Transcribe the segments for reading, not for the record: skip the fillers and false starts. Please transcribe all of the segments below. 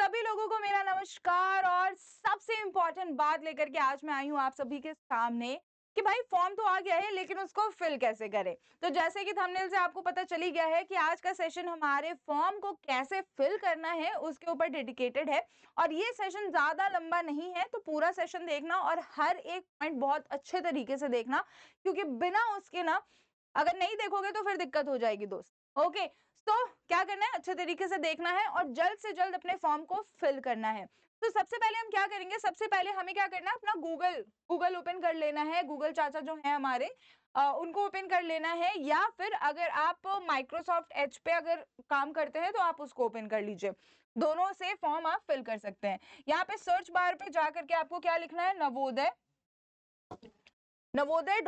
सभी लोगों को मेरा नमस्कार और सबसे इम्पोर्टेंट बात लेकर के आज मैं आई हूँ आप सभी के सामने कि भाई फॉर्म तो आ गया है लेकिन उसको फिल कैसे करें। तो जैसे कि थंबनेल से आपको पता चली गया है कि आज का सेशन हमारे फॉर्म को कैसे फिल करना है उसके ऊपर डेडिकेटेड है। और ये सेशन ज्यादा लंबा नहीं है तो पूरा सेशन देखना और हर एक पॉइंट बहुत अच्छे तरीके से देखना, क्योंकि बिना उसके ना अगर नहीं देखोगे तो फिर दिक्कत हो जाएगी दोस्त। ओके, तो क्या करना है, अच्छे तरीके से देखना है और जल्द से जल्द अपने फॉर्म को फिल करना है। तो सबसे पहले हम क्या करेंगे, सबसे पहले हमें क्या करना है, अपना गूगल गूगल ओपन कर लेना है। गूगल चाचा जो है हमारे उनको ओपन कर लेना है, या फिर अगर आप माइक्रोसॉफ्ट एज पे अगर काम करते हैं तो आप उसको ओपन कर लीजिए। दोनों से फॉर्म आप फिल कर सकते हैं। यहाँ पे सर्च बार पे जा करके आपको क्या लिखना है, नवोदय नवोदय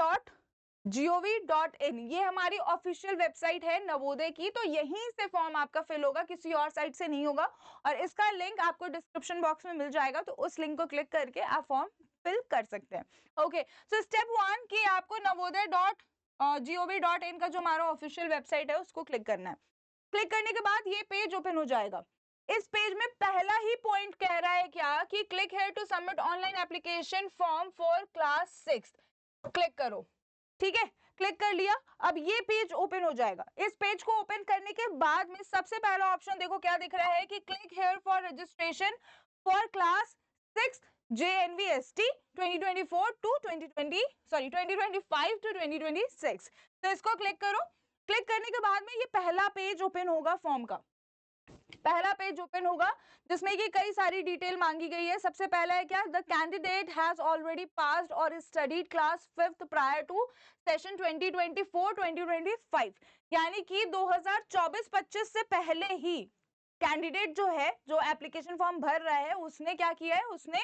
gov.in, ये हमारी ऑफिशियल वेबसाइट है नवोदय की। तो यहीं से फॉर्म आपका फिल होगा, किसी और साइट से नहीं होगा। और इसका लिंक आपको डिस्क्रिप्शन बॉक्स में मिल जाएगा, तो उस लिंक को क्लिक करके आप फॉर्म फिल कर सकते हैं। ओके, सो स्टेप 1 कि आपको navoday.gov.in का जो हमारा ऑफिशियल वेबसाइट है उसको क्लिक करना है। क्लिक करने के बाद ये पेज ओपन हो जाएगा। इस पेज में पहला ही पॉइंट कह रहा है क्या कि click here to submit online application form for class 6। Click करो, ठीक है, क्लिक कर लिया। अब ये पेज ओपन हो जाएगा। इस पेज को ओपन करने के बाद में सबसे पहला ऑप्शन देखो क्या दिख रहा है कि click here for registration for class 6 JNVST 2024 two 2025 two 2026। तो इसको क्लिक करो। क्लिक करने के बाद में ये पहला पेज ओपन होगा, फॉर्म का पहला पेज ओपन होगा जिसमें कि कई सारी डिटेल मांगी गई है। सबसे पहला है क्या, the candidate has already passed और studied class 5th prior to session 2024-2025, यानी कि 2024-25 से पहले ही कैंडिडेट जो है, जो एप्लीकेशन फॉर्म भर रहा है, उसने क्या किया है, उसने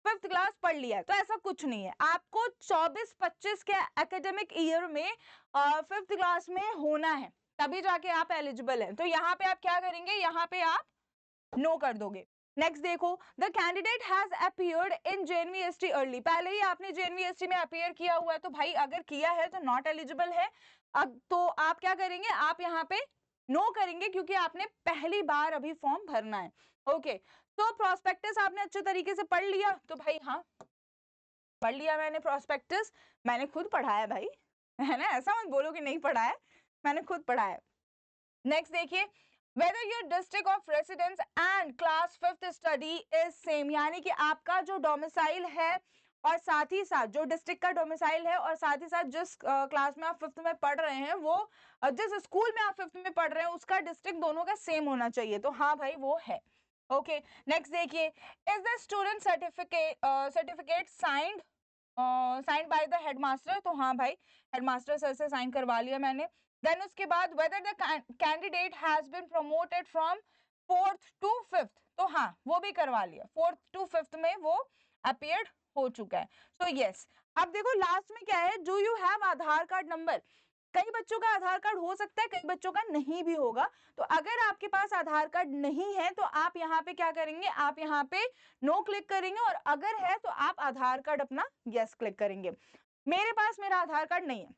5th क्लास पढ़ लिया है। तो ऐसा कुछ नहीं है, आपको 24-25 के एकेडमिक ईयर में 5th क्लास में होना है, तभी जाके आप एलिजिबल हैं। तो यहाँ पे आप क्या करेंगे, यहाँ पे आप नो कर दोगे। नेक्स्ट देखो, the candidate has appeared in JNVST early, पहले ही आपने जेएनवीएसटी में अपीयर किया हुआ है, तो भाई अगर किया है तो नॉट एलिजिबल है। अब तो आप क्या करेंगे, आप यहाँ पे नो करेंगे क्योंकि आपने पहली बार अभी फॉर्म भरना है। ओके, तो प्रोस्पेक्टस आपने अच्छे तरीके से पढ़ लिया, तो भाई हाँ पढ़ लिया मैंने प्रोस्पेक्टस, मैंने खुद पढ़ा है भाई, है ना, ऐसा मत बोलो कि नहीं पढ़ा है, मैंने खुद पढ़ा है। नेक्स्ट देखिए, whether your district of residence and class 5th study is same, यानी कि आपका जो डोमिसाइल है और साथ ही साथ जो डिस्ट्रिक्ट का डोमिसाइल है और साथ ही साथ जिस क्लास में आप 5th में पढ़ रहे हैं, वो जिस स्कूल में आप 5th में पढ़ रहे हैं उसका डिस्ट्रिक्ट दोनों का सेम होना चाहिए। तो हाँ भाई वो है। ओके, नेक्स्ट देखिए, is the student certificate signed by the headmaster, तो हाँ भाई हेडमास्टर सर से साइन करवा लिया मैंने। देन उसके बाद whether the candidate has been promoted from 4th to 5th, तो हाँ वो भी करवा लिया, 4th to 5th में वो अपीयर्ड हो चुका है। तो यस, अब देखो लास्ट में क्या है, do you have Aadhaar card number. कई बच्चों का आधार कार्ड हो सकता है, कई बच्चों का नहीं भी होगा। तो अगर आपके पास आधार कार्ड नहीं है तो आप यहाँ पे क्या करेंगे, आप यहाँ पे नो क्लिक करेंगे, और अगर है तो आप आधार कार्ड अपना यस क्लिक करेंगे। मेरे पास मेरा आधार कार्ड नहीं है,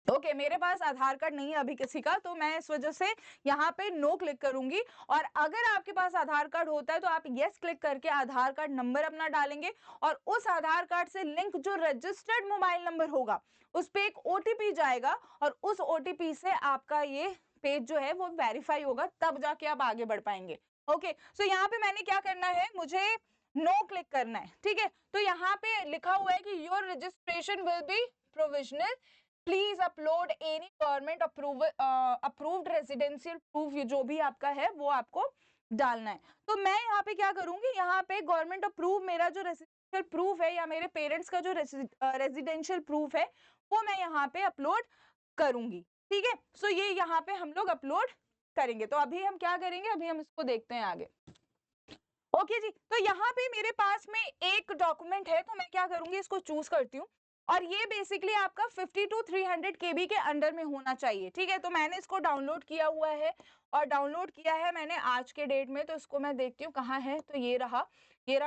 ओके मेरे पास आधार कार्ड नहीं है अभी किसी का, तो मैं इस वजह से यहाँ पे नो क्लिक करूंगी। और अगर आपके पास आधार कार्ड होता है तो आप यस क्लिक करके आधार कार्ड नंबर अपना डालेंगे, और उस आधार कार्ड से लिंक जो रजिस्टर्ड मोबाइल नंबर होगा उस पे एक ओटीपी जाएगा, और उस ओटीपी से आपका ये पेज जो है वो वेरीफाई होगा, तब जाके आप आगे बढ़ पाएंगे। ओके, सो यहाँ पे मैंने क्या करना है, मुझे नो क्लिक करना है, ठीक है। तो यहाँ पे लिखा हुआ है कि your registration will be provisional, please upload any government approved residential proof, ये जो भी आपका है वो आपको डालना है। तो मैं यहाँ पे क्या करूंगी, यहाँ पे गवर्नमेंट अप्रूव मेरा जो रेजिडेंशियल प्रूफ है या मेरे पेरेंट्स का जो रेजिडेंशियल प्रूफ है वो मैं यहाँ पे अपलोड करूंगी, ठीक है। सो ये यहाँ पे हम लोग अपलोड करेंगे। तो अभी हम क्या करेंगे, अभी हम इसको देखते हैं आगे। ओके जी, तो यहाँ पे मेरे पास में एक डॉक्यूमेंट है, तो मैं क्या करूंगी, इसको चूज करती हूँ, और ये बेसिकली आपका 50 to 300 KB के अंडर में होना चाहिए, ठीक है। तो मैंने इसको डाउनलोड किया हुआ है, और डाउनलोड किया है मैंने आज के डेट में, तो इसको मैं देखती हूँ कहाँ है, तो ये रहा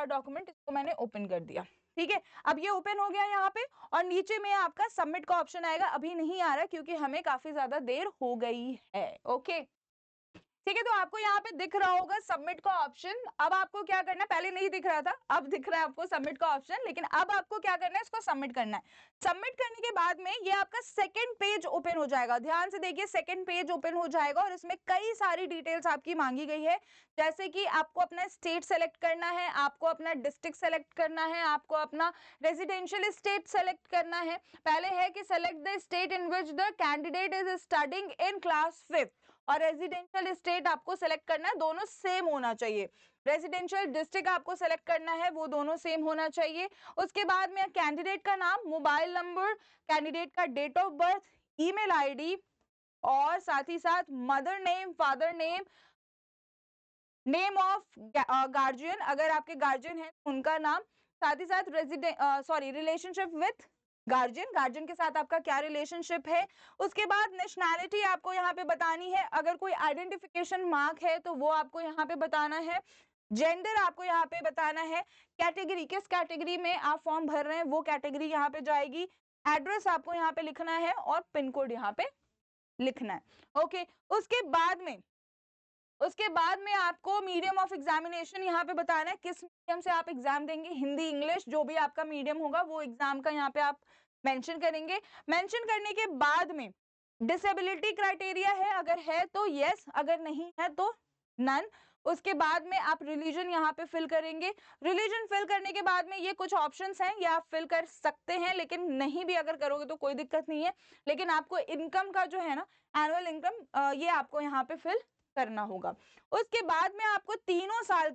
डॉक्यूमेंट, इसको मैंने ओपन कर दिया, ठीक है। अब ये ओपन हो गया यहाँ पे, और नीचे में आपका सबमिट का ऑप्शन आएगा, अभी नहीं आ रहा क्योंकि हमें काफी ज्यादा देर हो गई है। ओके, ठीक है, तो आपको यहाँ पे दिख रहा होगा सबमिट का ऑप्शन। अब आपको क्या करना है, पहले नहीं दिख रहा था, अब दिख रहा है आपको सबमिट का ऑप्शन, लेकिन अब आपको क्या करना है, इसको सबमिट करना है। सबमिट करने के बाद में ये आपका सेकंड पेज ओपन हो जाएगा। ध्यान से देखिए, सेकंड पेज ओपन हो जाएगा और इसमें कई सारी डिटेल्स आपकी मांगी गई है, जैसे कि आपको अपना स्टेट सेलेक्ट करना है, आपको अपना डिस्ट्रिक्ट सेलेक्ट करना है, आपको अपना रेजिडेंशियल स्टेट सेलेक्ट करना है। पहले है कि select the state in which the candidate is studying in class 5th, और रेजिडेंशियल स्टेट आपको सेलेक्ट करना है, दोनों सेम होना चाहिए। रेजिडेंशियल डिस्ट्रिक्ट आपको सेलेक्ट करना है, वो दोनों सेम होना चाहिए। उसके बाद में कैंडिडेट का नाम, मोबाइल नंबर, कैंडिडेट का date of birth, email ID, और साथ ही साथ mother name, father name, name of guardian, अगर आपके गार्जियन है उनका नाम, साथ ही साथ रिलेशनशिप विथ गार्जियन, गार्जियन के साथ आपका क्या रिलेशनशिप है। उसके बाद नेशनैलिटी आपको यहाँ पे बतानी है, अगर कोई आइडेंटिफिकेशन मार्क है तो वो आपको यहाँ पे बताना है। जेंडर आपको यहाँ पे बताना है। कैटेगरी, किस कैटेगरी में आप फॉर्म भर रहे हैं वो कैटेगरी यहाँ पे जाएगी। एड्रेस आपको यहाँ पे लिखना है और पिन कोड यहाँ पे लिखना है। ओके, उसके बाद में आपको मीडियम ऑफ एग्जामिनेशन यहाँ पे बताना है, किस मीडियम से आप एग्जाम देंगे, हिंदी, इंग्लिश, जो भी आपका मीडियम होगा वो एग्जाम का यहाँ पे आप मेंशन करेंगे। मेंशन करने के बाद में डिसेबिलिटी क्राइटेरिया है, अगर है तो यस, अगर नहीं है तो नन। उसके बाद में आप रिलीजन यहाँ पे फिल करेंगे। रिलीजन फिल करने के बाद में ये कुछ ऑप्शंस हैं, ये आप फिल कर सकते हैं, लेकिन नहीं भी अगर करोगे तो कोई दिक्कत नहीं है। लेकिन आपको इनकम का जो है ना, एनुअल इनकम, ये आपको यहाँ पे फिल करना होगा। उसके बाद में आपको तीनों साल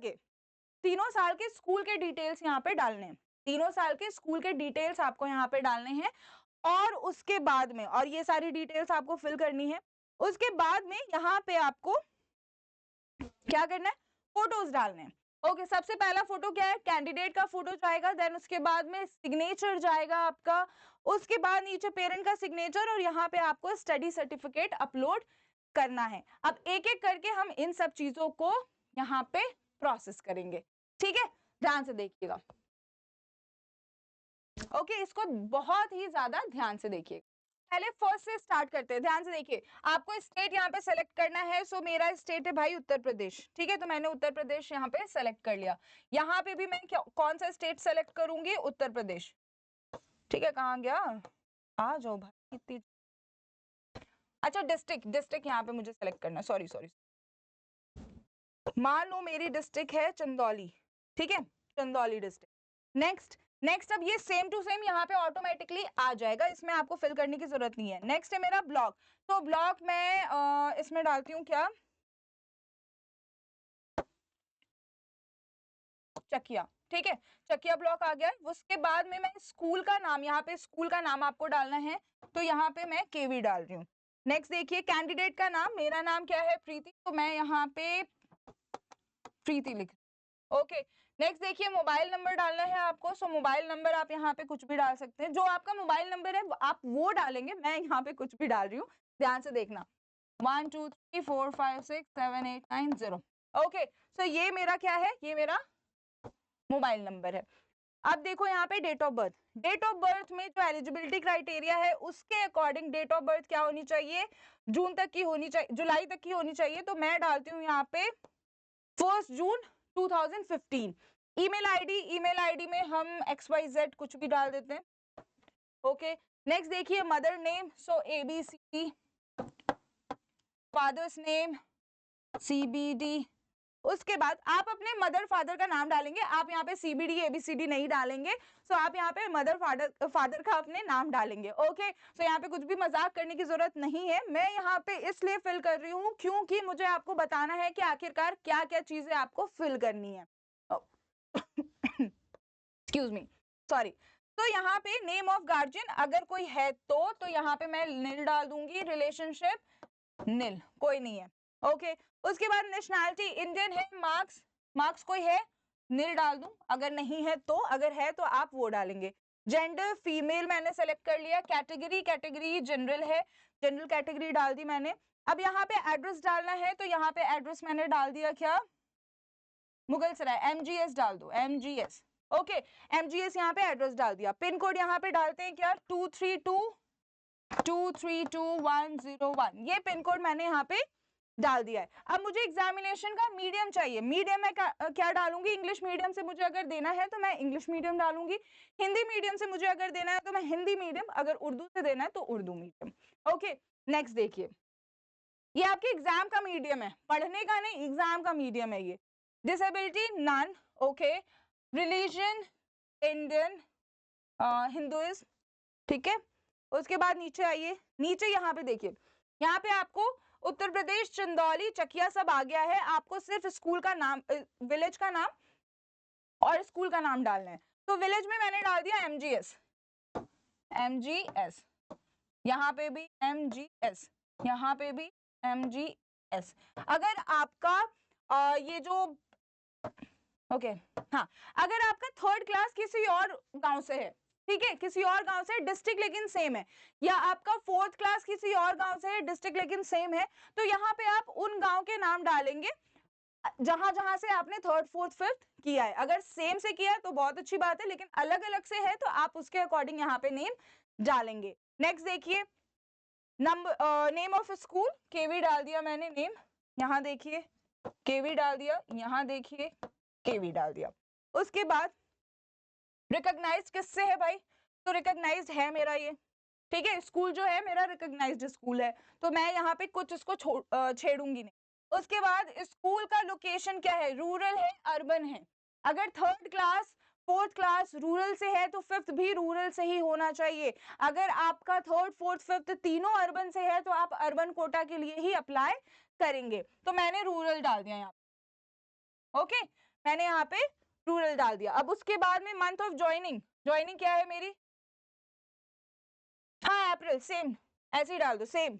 के स्कूल के डिटेल्स यहाँ पे डालने हैं, तीनों साल के स्कूल के डिटेल्स आपको यहाँ पे डालने हैं। और उसके बाद में, और ये सारी डिटेल्स आपको फिल करनी है। उसके बाद में यहाँ पे आपको क्या करना है, फोटोज डालने हैं। ओके, सबसे पहला फोटो क्या है, कैंडिडेट का फोटो जाएगा, देन उसके बाद में सिग्नेचर जाएगा आपका, उसके बाद नीचे पेरेंट का सिग्नेचर, और यहाँ पे आपको स्टडी सर्टिफिकेट अपलोड करना है। अब एक एक करके हम इन सब चीजों को यहाँ पे प्रोसेस करेंगे, ठीक है, ध्यान से देखिएगा। ओके, इसको बहुत ही ज्यादा ध्यान से देखिए। पहले फर्स्ट से स्टार्ट करते हैं, ध्यान से देखिए। आपको स्टेट यहाँ पे सेलेक्ट करना है। सो मेरा स्टेट है भाई उत्तर प्रदेश, ठीक है, तो मैंने उत्तर प्रदेश यहाँ पे सेलेक्ट कर लिया। यहाँ पे भी मैं कौन सा स्टेट सेलेक्ट करूंगी, उत्तर प्रदेश, ठीक है। कहाँ गया, आ जाओ भाई इतनी। अच्छा, डिस्ट्रिक्ट यहाँ पे मुझे सेलेक्ट करना, सॉरी। मान लो मेरी डिस्ट्रिक्ट है चंदौली, ठीक है, चंदौली डिस्ट्रिक्ट। नेक्स्ट अब ये सेम टू सेम यहाँ पे ऑटोमेटिकली आ जाएगा, इसमें आपको फिल करने की जरूरत नहीं है। नेक्स्ट है मेरा ब्लॉक, तो ब्लॉक मैं इसमें डालती हूँ क्या, चकिया, ठीक है, चकिया ब्लॉक आ गया। उसके बाद में मैं स्कूल का नाम, यहाँ पे स्कूल का नाम आपको डालना है, तो यहाँ पे मैं केवी डाल रही हूँ। नेक्स्ट देखिए, कैंडिडेट का नाम, मेरा नाम क्या है, प्रीति, तो मैं यहाँ पे प्रीति लिख, ओके। नेक्स्ट देखिए, मोबाइल नंबर डालना है आपको। सो मोबाइल नंबर आप यहाँ पे कुछ भी डाल सकते हैं, जो आपका मोबाइल नंबर है आप वो डालेंगे, मैं यहाँ पे कुछ भी डाल रही हूँ, ध्यान से देखना। 1 2 3 4 5 6 7 8 9 0, ओके। सो ये मेरा क्या है, ये मेरा मोबाइल नंबर है। अब देखो यहाँ पे date of birth, date of birth में जो एलिजिबिलिटी क्राइटेरिया है उसके अकॉर्डिंग डेट ऑफ बर्थ क्या होनी चाहिए, जून तक की होनी चाहिए, जुलाई तक की होनी चाहिए, तो मैं डालती हूँ यहाँ पे 1 जून 2015। ईमेल आईडी में हम XYZ कुछ भी डाल देते हैं, ओके। नेक्स्ट देखिए, मदर नेम, सो ABCD, फादर्स नेम CBD। उसके बाद आप अपने मदर फादर का नाम डालेंगे, आप यहाँ पे CBD ABCD नहीं डालेंगे। सो आप यहाँ पे मदर फादर का अपने नाम डालेंगे, ओके। सो यहाँ पे कुछ भी मजाक करने की जरूरत नहीं है, मैं यहाँ पे इसलिए फिल कर रही हूँ क्योंकि मुझे आपको बताना है कि आखिरकार क्या क्या चीजें आपको फिल करनी है। Excuse me, sorry. तो यहाँ पे नेम ऑफ गार्जियन अगर कोई है तो यहाँ पे मैं नील डाल दूंगी, रिलेशनशिप नील, कोई नहीं है, ओके। उसके बाद नेशनैलिटी इंडियन है, मार्क्स कोई है, नील डाल दूं, अगर नहीं है तो, अगर है तो आप वो डालेंगे। जेंडर फीमेल मैंने सेलेक्ट कर लिया। कैटेगरी जनरल है, जनरल कैटेगरी डाल दी मैंने। अब यहाँ पे एड्रेस डालना है, तो यहाँ पे एड्रेस मैंने डाल दिया क्या, मुगलसराय, MGS डाल दो, MGS, ओके। MGS यहाँ पे एड्रेस डाल दिया। पिन कोड यहाँ पे डालते हैं क्या, 232 101। ये पिन कोड मैंने यहाँ पे डाल दिया है। अब मुझे एग्जामिनेशन का मीडियम चाहिए, मीडियम में क्या डालूंगी, इंग्लिश मीडियम से मुझे अगर देना है तो मैं इंग्लिश मीडियम डालूंगी, हिंदी मीडियम से मुझे अगर देना है तो मैं हिंदी मीडियम, अगर उर्दू से देना है तो उर्दू मीडियम। ओके, नेक्स्ट देखिए, ये आपके एग्जाम का मीडियम है, पढ़ने का नहीं, एग्जाम का मीडियम है ये। Disability none, okay, religion Indian, Hinduism, ठीक है। उसके बाद नीचे आइए, नीचे यहाँ पे देखिए, यहाँ पे आपको उत्तर प्रदेश, चंदौली, चकिया सब आ गया है, आपको सिर्फ स्कूल का नाम, विलेज का नाम और स्कूल का नाम डालना है। तो विलेज में मैंने डाल दिया एमजीएस, एमजीएस, यहाँ पे भी एमजीएस, यहाँ पे भी एमजीएस। अगर आपका ये जो ओके हाँ, अगर आपका थर्ड क्लास किसी और गांव से है, ठीक है, किसी और गांव से, डिस्ट्रिक्ट लेकिन सेम है, या आपका फोर्थ क्लास किसी और गांव से है, डिस्ट्रिक्ट लेकिन सेम है, तो यहाँ पे आप उन गांव के नाम डालेंगे जहां जहां से आपने थर्ड फोर्थ फिफ्थ किया है। अगर सेम से किया है तो बहुत अच्छी बात है, लेकिन अलग अलग से है तो आप उसके अकॉर्डिंग यहाँ पे नेम डालेंगे। नेक्स्ट देखिए, नंबर, नेम ऑफ स्कूल, केवी डाल दिया मैंने नेम, यहाँ देखिए केवी डाल दिया, यहाँ देखिए केवी डाल दिया। उसके बाद रिकॉग्नाइज्ड किससे है भाई, तो रिकॉग्नाइज्ड है मेरा ये, ठीक है, स्कूल जो है मेरा रिकॉग्नाइज्ड स्कूल है, तो मैं यहाँ पे कुछ इसको छेड़ूंगी नहीं। उसके बाद स्कूल का लोकेशन क्या है, रूरल है अर्बन है, अगर third class fourth class rural से है तो फिफ्थ भी रूरल से ही होना चाहिए। अगर आपका थर्ड फोर्थ फिफ्थ तीनों अर्बन से है तो आप अर्बन कोटा के लिए ही अप्लाई करेंगे। तो मैंने रूरल डाल दिया यहाँ, ओके, मैंने यहाँ पे रूरल डाल दिया। अब उसके बाद में मंथ ऑफ ज्वाइनिंग, ज्वाइनिंग क्या है मेरी, हाँ अप्रैल, सेम ऐसे ही डाल दो, सेम।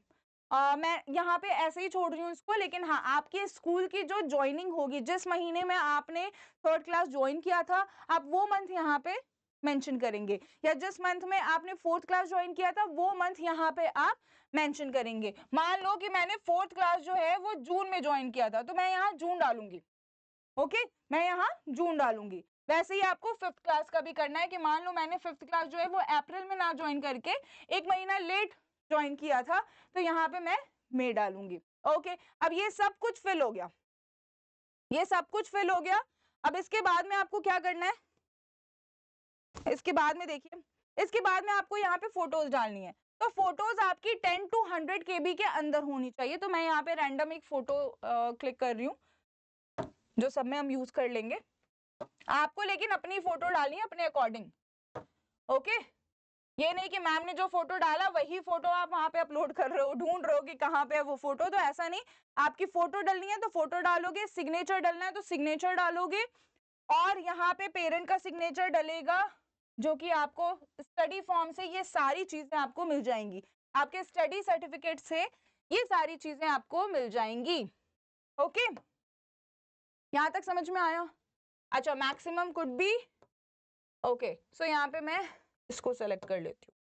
मैं यहाँ पे ऐसे ही छोड़ रही हूँ इसको, लेकिन हाँ आपके स्कूल की जो ज्वाइनिंग होगी, जिस महीने में आपने थर्ड क्लास ज्वाइन किया था, आप वो मंथ यहाँ पे मेंशन करेंगे, या जिस मंथ में आपने फोर्थ क्लास ज्वाइन किया था वो मंथ यहाँ पे आप मेंशन करेंगे। मान लो कि मैंने फोर्थ क्लास जो है वो जून में ज्वाइन किया था, तो मैं यहाँ जून डालूंगी, ओके, मैं यहाँ जून डालूंगी। वैसे ही आपको फिफ्थ क्लास का भी करना है कि मान लो मैंने फिफ्थ क्लास जो है वो अप्रैल में ना ज्वाइन करके एक महीना लेट ज्वाइन किया था, तो यहाँ पे मैं मई डालूंगी। ओके, अब ये सब कुछ फिल हो गया, ये सब कुछ फिल हो गया। अब इसके बाद में आपको क्या करना है, इसके बाद में देखिए, इसके बाद में आपको यहाँ पे फोटोज डालनी है। तो फोटोज आपकी 10 to 100 KB के अंदर होनी चाहिए। तो मैं यहाँ पे रैंडम एक फोटो क्लिक कर रही हूँ, जो सब में हम यूज कर लेंगे। आपको लेकिन अपनी फोटो डालनी है अपने अकॉर्डिंग, ओके, ये नहीं कि मैम ने जो फोटो डाला वही फोटो आप वहां पे अपलोड कर रहे हो, ढूंढ रहे हो कि कहाँ पे है वो फोटो, तो ऐसा नहीं, आपकी फोटो डालनी है तो फोटो डालोगे, सिग्नेचर डालना है तो सिग्नेचर डालोगे, और यहाँ पे पेरेंट का सिग्नेचर डलेगा, जो कि आपको स्टडी फॉर्म से ये सारी चीजें आपको मिल जाएंगी, आपके स्टडी सर्टिफिकेट से ये सारी चीजें आपको मिल जाएंगी। ओके, यहाँ तक समझ में आया? अच्छा, मैक्सिमम कुड बी, ओके, सो यहाँ पे मैं इसको सेलेक्ट कर लेती हूँ।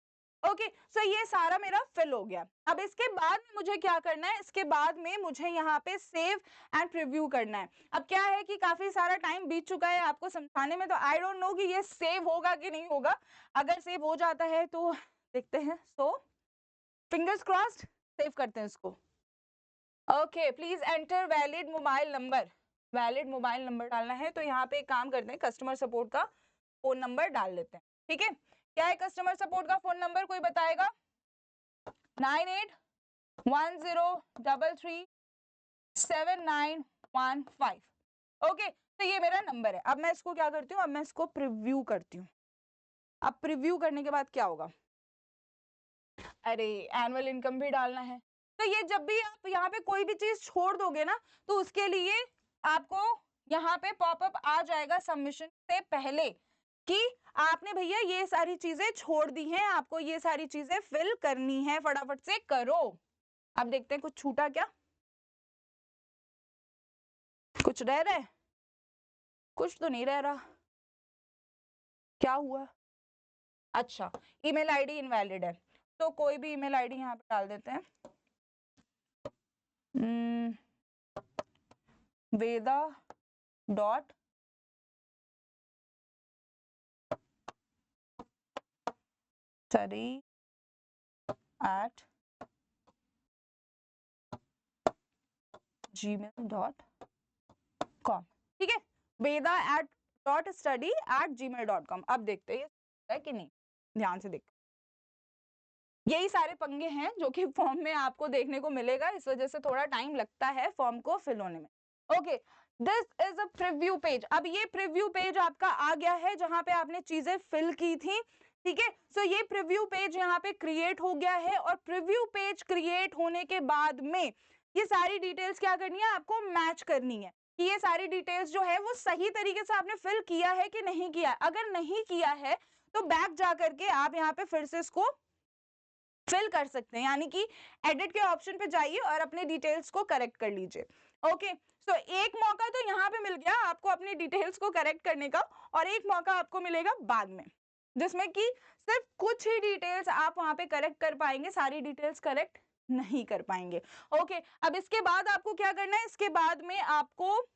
ओके, सो ये सारा मेरा फिल हो गया। अब इसके बाद में मुझे क्या करना है, इसके बाद में मुझे यहाँ पे सेव एंड प्रीव्यू करना है। अब क्या है कि काफी सारा टाइम बीत चुका है आपको समझाने में, तो आई डोंट नो कि ये सेव होगा कि नहीं होगा। अगर सेव हो जाता है तो देखते हैं, सो फिंगर्स क्रॉस्ड, सेव करते हैं इसको। Okay, please enter valid mobile number, valid mobile number डालना है, तो यहाँ पे एक काम करते हैं, कस्टमर सपोर्ट का फोन नंबर डाल लेते हैं, ठीक है। क्या है कस्टमर सपोर्ट का फोन नंबर, कोई बताएगा? 9810337915। ओके, तो ये मेरा नंबर है। अब मैं इसको क्या करती हूँ, अब मैं इसको प्रीव्यू करती हूँ। अब प्रीव्यू करने के बाद क्या होगा, अरे एनुअल इनकम भी डालना है। तो ये जब भी आप यहाँ पे कोई भी चीज छोड़ दोगे ना, तो उसके लिए आपको यहाँ पे पॉपअप आ जाएगा सबमिशन से पहले कि आपने भैया ये सारी चीजें छोड़ दी हैं, आपको ये सारी चीजें फिल करनी है, फटाफट से करो। अब देखते हैं कुछ छूटा क्या, कुछ रह रहा है, कुछ तो नहीं रह रहा, क्या हुआ? अच्छा, ईमेल आईडी इनवैलिड है, तो कोई भी ईमेल आईडी यहाँ पे डाल देते हैं, वेदा डॉट study at gmail.com, ठीक है, veda@study@gmail.com। अब देखते हैं है कि नहीं, ध्यान से देखो। यही सारे पंगे हैं जो कि फॉर्म में आपको देखने को मिलेगा, इस वजह से थोड़ा टाइम लगता है फॉर्म को फिल होने में। Okay, this is a preview page. अब ये प्रीव्यू पेज आपका आ गया है जहां पे आपने चीजें फिल की थी, ठीक है। सो ये प्रीव्यू पेज यहाँ पे क्रिएट हो गया है और प्रीव्यू पेज क्रिएट होने के बाद में ये सारी डिटेल्स क्या करनी है, आपको मैच करनी है कि ये सारी डिटेल्स जो है वो सही तरीके से आपने फिल किया है कि नहीं किया। अगर नहीं किया है तो बैक जा करके आप यहाँ पे फिर से इसको फिल कर सकते हैं, यानी कि एडिट के ऑप्शन पे जाइए और अपने डिटेल्स को करेक्ट कर लीजिए। ओके, सो एक मौका तो यहाँ पे मिल गया आपको अपनी डिटेल्स को करेक्ट करने का, और एक मौका आपको मिलेगा बाद में जिसमें कि सिर्फ कुछ ही डिटेल्स आप वहां पे करेक्ट कर पाएंगे, सारी डिटेल्स करेक्ट नहीं कर पाएंगे। ओके, अब इसके बाद आपको क्या करना है, इसके बाद में आपको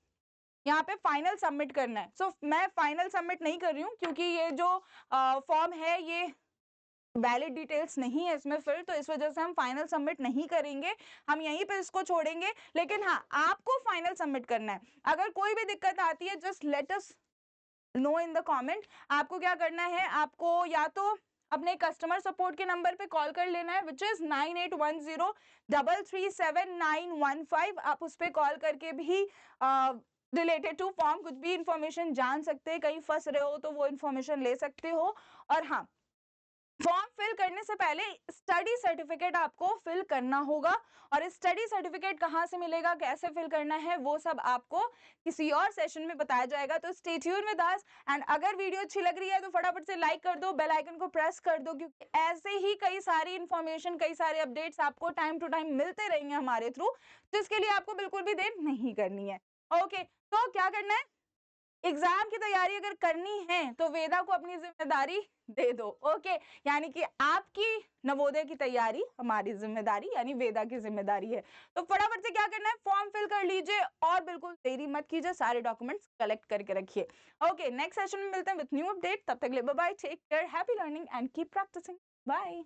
यहाँ पे फाइनल सबमिट करना है। सो मैं फाइनल सबमिट नहीं कर रही हूँ क्योंकि ये जो फॉर्म है ये वैलिड डिटेल्स नहीं है इसमें फिर, तो इस वजह से हम फाइनल सबमिट नहीं करेंगे, हम यहीं पे इसको छोड़ेंगे। लेकिन हाँ, आपको फाइनल सबमिट करना है। अगर कोई भी दिक्कत आती है just let us know in the comment. आपको क्या करना है, आपको या तो अपने कस्टमर सपोर्ट के नंबर पे कॉल कर लेना है विच इज 9810337915। आप उस पर कॉल करके भी रिलेटेड टू फॉर्म कुछ भी इंफॉर्मेशन जान सकते हैं, कहीं फंस रहे हो तो वो इंफॉर्मेशन ले सकते हो। और हाँ, फॉर्म फिल करने से पहले स्टडी सर्टिफिकेट आपको फिल करना होगा, और स्टडी सर्टिफिकेट कहाँ से मिलेगा, कैसे फिल करना है, वो सब आपको किसी और सेशन में बताया जाएगा। तो stay tune with us, and अगर वीडियो अच्छी लग रही है तो फटाफट से लाइक कर दो, बेल आइकन को प्रेस कर दो, क्योंकि ऐसे ही कई सारी इंफॉर्मेशन, कई सारे अपडेट्स आपको टाइम टू टाइम मिलते रहेंगे हमारे थ्रू, जिसके लिए आपको बिल्कुल भी देर नहीं करनी है। ओके, तो क्या करना है, एग्जाम की तैयारी अगर करनी है तो वेदा को अपनी जिम्मेदारी दे दो। ओके, यानी कि आपकी नवोदय की तैयारी हमारी जिम्मेदारी, यानी वेदा की जिम्मेदारी है। तो फटाफट से क्या करना है, फॉर्म फिल कर लीजिए और बिल्कुल देरी मत कीजिए, सारे डॉक्यूमेंट्स कलेक्ट करके रखिए। ओके, नेक्स्ट सेशन में मिलते हैं विद न्यू अपडेट। तब तक के लिए bye bye, take care, happy learning and keep practising, bye.